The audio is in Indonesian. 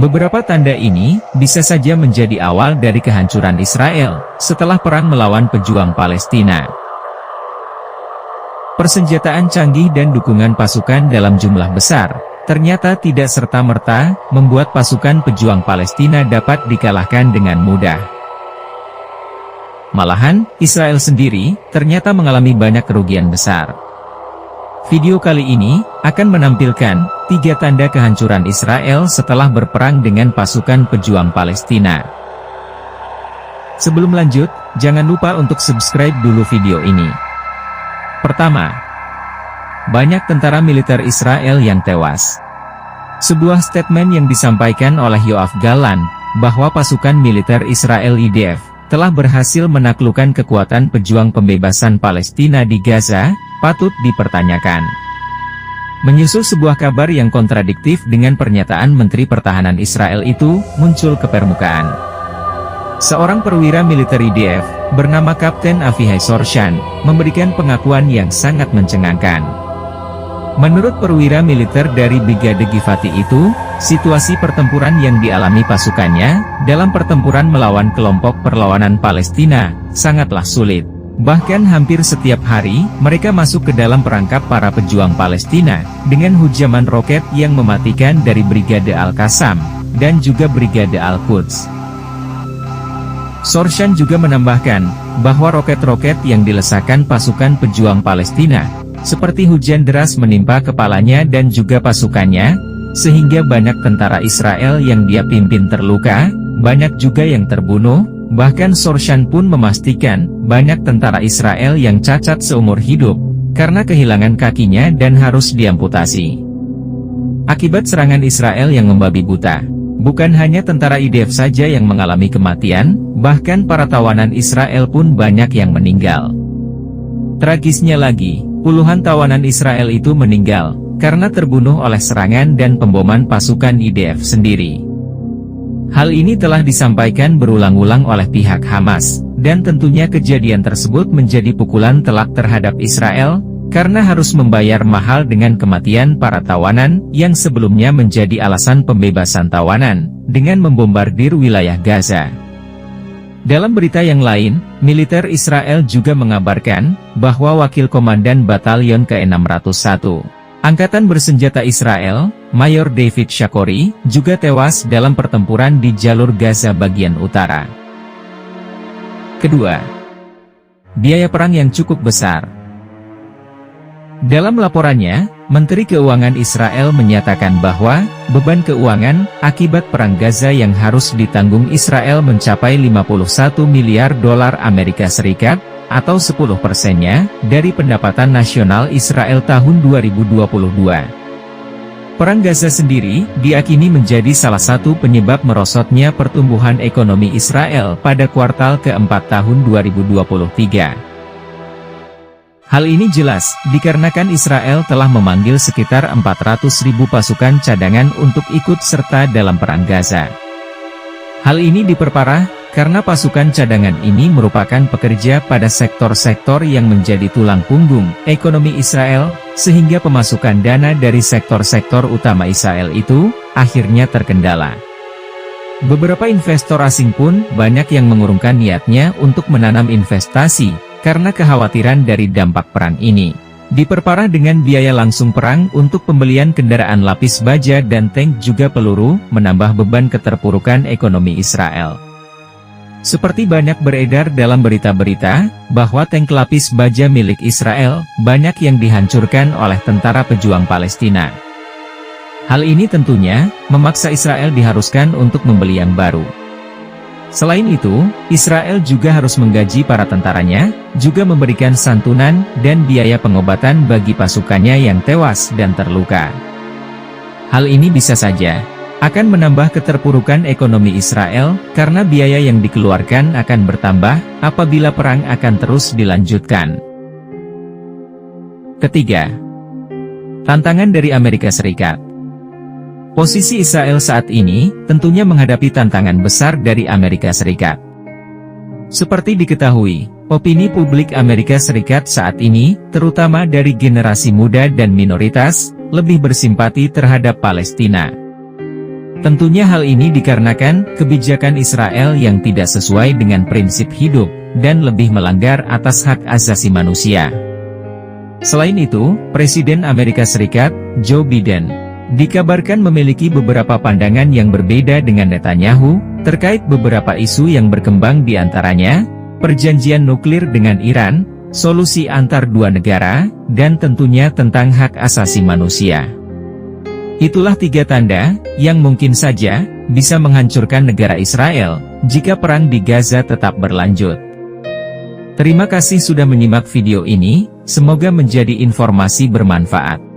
Beberapa tanda ini bisa saja menjadi awal dari kehancuran Israel setelah perang melawan pejuang Palestina. Persenjataan canggih dan dukungan pasukan dalam jumlah besar ternyata tidak serta-merta membuat pasukan pejuang Palestina dapat dikalahkan dengan mudah. Malahan, Israel sendiri ternyata mengalami banyak kerugian besar. Video kali ini akan menampilkan 3 tanda kehancuran Israel setelah berperang dengan pasukan pejuang Palestina. Sebelum lanjut, jangan lupa untuk subscribe dulu video ini. Pertama, banyak tentara militer Israel yang tewas. Sebuah statement yang disampaikan oleh Yoav Gallant, bahwa pasukan militer Israel IDF telah berhasil menaklukkan kekuatan pejuang pembebasan Palestina di Gaza, patut dipertanyakan. Menyusul sebuah kabar yang kontradiktif dengan pernyataan Menteri Pertahanan Israel itu muncul ke permukaan. Seorang perwira militer IDF, bernama Kapten Avihai Sorshan, memberikan pengakuan yang sangat mencengangkan. Menurut perwira militer dari Brigade Givati itu, situasi pertempuran yang dialami pasukannya dalam pertempuran melawan kelompok perlawanan Palestina sangatlah sulit. Bahkan hampir setiap hari, mereka masuk ke dalam perangkap para pejuang Palestina, dengan hujaman roket yang mematikan dari Brigade Al-Qassam, dan juga Brigade Al-Quds. Sorshan juga menambahkan, bahwa roket-roket yang dilesakkan pasukan pejuang Palestina, seperti hujan deras menimpa kepalanya dan juga pasukannya, sehingga banyak tentara Israel yang dia pimpin terluka, banyak juga yang terbunuh. Bahkan Sorshan pun memastikan, banyak tentara Israel yang cacat seumur hidup, karena kehilangan kakinya dan harus diamputasi. Akibat serangan Israel yang membabi buta, bukan hanya tentara IDF saja yang mengalami kematian, bahkan para tawanan Israel pun banyak yang meninggal. Tragisnya lagi, puluhan tawanan Israel itu meninggal, karena terbunuh oleh serangan dan pemboman pasukan IDF sendiri. Hal ini telah disampaikan berulang-ulang oleh pihak Hamas, dan tentunya kejadian tersebut menjadi pukulan telak terhadap Israel, karena harus membayar mahal dengan kematian para tawanan, yang sebelumnya menjadi alasan pembebasan tawanan, dengan membombardir wilayah Gaza. Dalam berita yang lain, militer Israel juga mengabarkan, bahwa Wakil Komandan Batalion ke-601, Angkatan Bersenjata Israel, Mayor David Shakori, juga tewas dalam pertempuran di jalur Gaza bagian utara. Kedua, biaya perang yang cukup besar. Dalam laporannya, Menteri Keuangan Israel menyatakan bahwa, beban keuangan akibat perang Gaza yang harus ditanggung Israel mencapai 51 miliar dolar Amerika Serikat, atau 10%-nya, dari pendapatan nasional Israel tahun 2022. Perang Gaza sendiri, diakini menjadi salah satu penyebab merosotnya pertumbuhan ekonomi Israel pada kuartal keempat tahun 2023. Hal ini jelas, dikarenakan Israel telah memanggil sekitar 400.000 pasukan cadangan untuk ikut serta dalam perang Gaza. Hal ini diperparah, karena pasukan cadangan ini merupakan pekerja pada sektor-sektor yang menjadi tulang punggung ekonomi Israel, sehingga pemasukan dana dari sektor-sektor utama Israel itu, akhirnya terkendala. Beberapa investor asing pun banyak yang mengurungkan niatnya untuk menanam investasi, karena kekhawatiran dari dampak perang ini. Diperparah dengan biaya langsung perang untuk pembelian kendaraan lapis baja dan tank juga peluru, menambah beban keterpurukan ekonomi Israel. Seperti banyak beredar dalam berita-berita, bahwa tank lapis baja milik Israel, banyak yang dihancurkan oleh tentara pejuang Palestina. Hal ini tentunya, memaksa Israel diharuskan untuk membeli yang baru. Selain itu, Israel juga harus menggaji para tentaranya, juga memberikan santunan, dan biaya pengobatan bagi pasukannya yang tewas dan terluka. Hal ini bisa saja akan menambah keterpurukan ekonomi Israel, karena biaya yang dikeluarkan akan bertambah, apabila perang akan terus dilanjutkan. Ketiga, tantangan dari Amerika Serikat. Posisi Israel saat ini, tentunya menghadapi tantangan besar dari Amerika Serikat. Seperti diketahui, opini publik Amerika Serikat saat ini, terutama dari generasi muda dan minoritas, lebih bersimpati terhadap Palestina. Tentunya hal ini dikarenakan kebijakan Israel yang tidak sesuai dengan prinsip hidup, dan lebih melanggar atas hak asasi manusia. Selain itu, Presiden Amerika Serikat, Joe Biden, dikabarkan memiliki beberapa pandangan yang berbeda dengan Netanyahu, terkait beberapa isu yang berkembang di antaranya, perjanjian nuklir dengan Iran, solusi antar dua negara, dan tentunya tentang hak asasi manusia. Itulah 3 tanda, yang mungkin saja, bisa menghancurkan negara Israel, jika perang di Gaza tetap berlanjut. Terima kasih sudah menyimak video ini, semoga menjadi informasi bermanfaat.